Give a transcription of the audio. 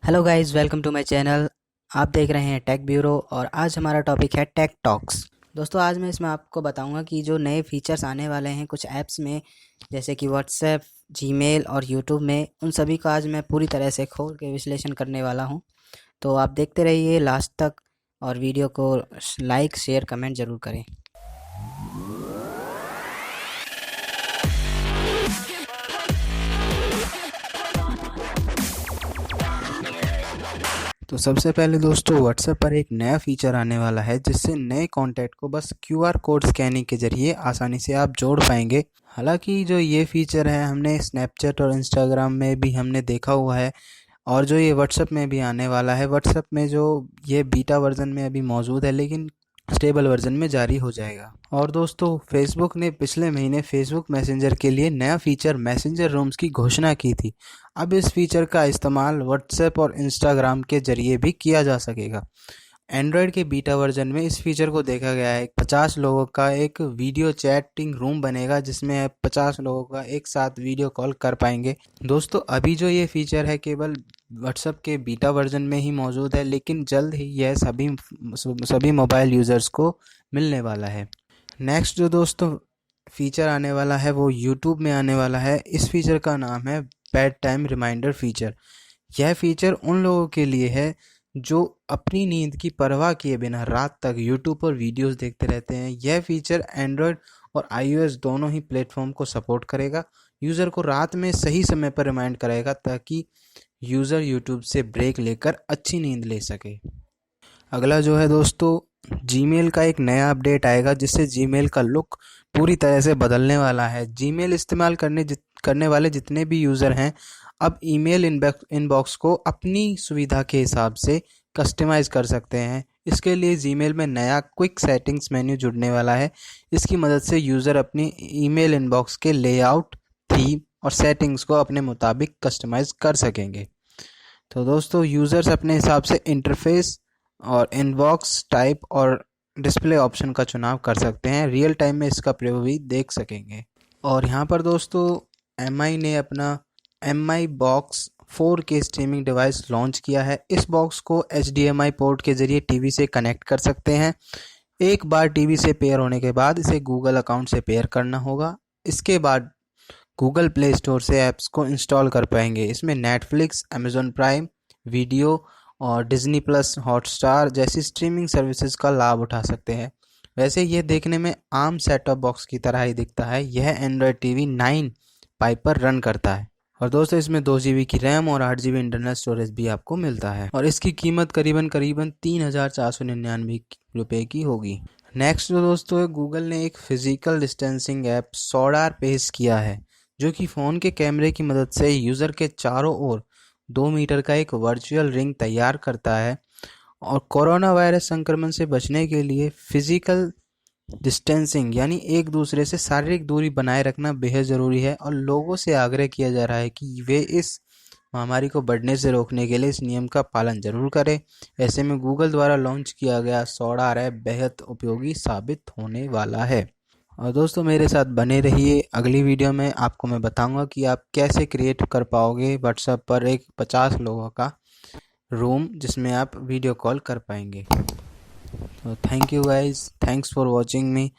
Hello guys, welcome to my channel. आप देख रहे हैं टेक ब्यूरो और आज हमारा टॉपिक है टेक टॉक्स। दोस्तों, आज मैं इसमें आपको बताऊंगा कि जो नए फीचर्स आने वाले हैं कुछ ऐप्स में, जैसे कि व्हाट्सएप, जीमेल और यूट्यूब में, उन सभी का आज मैं पूरी तरह से खोल के विश्लेषण करने वाला हूं। तो आप देखते रहिए लास्ट तक और वीडियो को लाइक, शेयर, कमेंट ज़रूर करें। तो सबसे पहले दोस्तों व्हाट्सएप पर एक नया फीचर आने वाला है जिससे नए कॉन्टैक्ट को बस क्यूआर कोड स्कैनिंग के जरिए आसानी से आप जोड़ पाएंगे। हालांकि जो ये फीचर है हमने स्नैपचैट और इंस्टाग्राम में भी हमने देखा हुआ है और जो ये व्हाट्सएप में भी आने वाला है। व्हाट्सएप में जो ये बीटा वर्जन में अभी मौजूद है लेकिन स्टेबल वर्जन में जारी हो जाएगा। और दोस्तों फेसबुक ने पिछले महीने फेसबुक मैसेंजर के लिए नया फीचर मैसेंजर रूम्स की घोषणा की थी। अब इस फीचर का इस्तेमाल व्हाट्सएप और इंस्टाग्राम के जरिए भी किया जा सकेगा। एंड्रॉयड के बीटा वर्जन में इस फीचर को देखा गया है। 50 लोगों का एक वीडियो चैटिंग रूम बनेगा जिसमें 50 लोगों का एक साथ वीडियो कॉल कर पाएंगे। दोस्तों अभी जो ये फीचर है केवल व्हाट्सएप के बीटा वर्जन में ही मौजूद है, लेकिन जल्द ही यह सभी मोबाइल यूज़र्स को मिलने वाला है। नेक्स्ट जो दोस्तों फीचर आने वाला है वो यूट्यूब में आने वाला है। इस फीचर का नाम है बेड टाइम रिमाइंडर फीचर। यह फीचर उन लोगों के लिए है जो अपनी नींद की परवाह किए बिना रात तक यूट्यूब पर वीडियोस देखते रहते हैं। यह फीचर एंड्रॉयड और आईओएस दोनों ही प्लेटफॉर्म को सपोर्ट करेगा। यूज़र को रात में सही समय पर रिमाइंड करेगा ताकि यूज़र यूट्यूब से ब्रेक लेकर अच्छी नींद ले सके। अगला जो है दोस्तों जीमेल का एक नया अपडेट आएगा जिससे जीमेल का लुक पूरी तरह से बदलने वाला है। जीमेल इस्तेमाल करने वाले जितने भी यूज़र हैं अब ईमेल इनबॉक्स को अपनी सुविधा के हिसाब से कस्टमाइज़ कर सकते हैं। इसके लिए जीमेल में नया क्विक सेटिंग्स मेन्यू जुड़ने वाला है। इसकी मदद से यूज़र अपनी ईमेल इनबॉक्स के लेआउट, थीम और सेटिंग्स को अपने मुताबिक कस्टमाइज़ कर सकेंगे। तो दोस्तों यूज़र्स अपने हिसाब से इंटरफेस और इनबॉक्स टाइप और डिस्प्ले ऑप्शन का चुनाव कर सकते हैं। रियल टाइम में इसका प्रयोग भी देख सकेंगे। और यहाँ पर दोस्तों एमआई ने अपना MI box 4K streaming device launch किया है। इस बॉक्स को HDMI पोर्ट के जरिए टीवी से कनेक्ट कर सकते हैं। एक बार टीवी से पेयर होने के बाद इसे गूगल अकाउंट से पेयर करना होगा। इसके बाद गूगल प्ले स्टोर से ऐप्स को इंस्टॉल कर पाएंगे। इसमें नेटफ्लिक्स, अमेज़न प्राइम वीडियो और डिज्नी प्लस हॉटस्टार जैसी स्ट्रीमिंग सर्विसेज का लाभ उठा सकते हैं। वैसे यह देखने में आम सेट टॉप बॉक्स की तरह ही दिखता है। यह एंड्रॉयड टीवी 9 पाइप पर रन करता है। और दोस्तों इसमें 2 GB की रैम और 8 GB इंटरनल स्टोरेज भी आपको मिलता है और इसकी कीमत करीबन 3,499 रुपये की होगी। नेक्स्ट जो दोस्तों है, गूगल ने एक फिजिकल डिस्टेंसिंग ऐप सोडार पेश किया है जो कि फ़ोन के कैमरे की मदद से यूज़र के चारों ओर 2 मीटर का एक वर्चुअल रिंग तैयार करता है। और कोरोना वायरस संक्रमण से बचने के लिए फिजिकल डिस्टेंसिंग यानी एक दूसरे से शारीरिक दूरी बनाए रखना बेहद ज़रूरी है और लोगों से आग्रह किया जा रहा है कि वे इस महामारी को बढ़ने से रोकने के लिए इस नियम का पालन जरूर करें। ऐसे में गूगल द्वारा लॉन्च किया गया सोडार ऐप बेहद उपयोगी साबित होने वाला है। और दोस्तों मेरे साथ बने रहिए। अगली वीडियो में आपको मैं बताऊंगा कि आप कैसे क्रिएट कर पाओगे व्हाट्सएप पर एक 50 लोगों का रूम जिसमें आप वीडियो कॉल कर पाएंगे। तो thank you guys, thanks for watching me.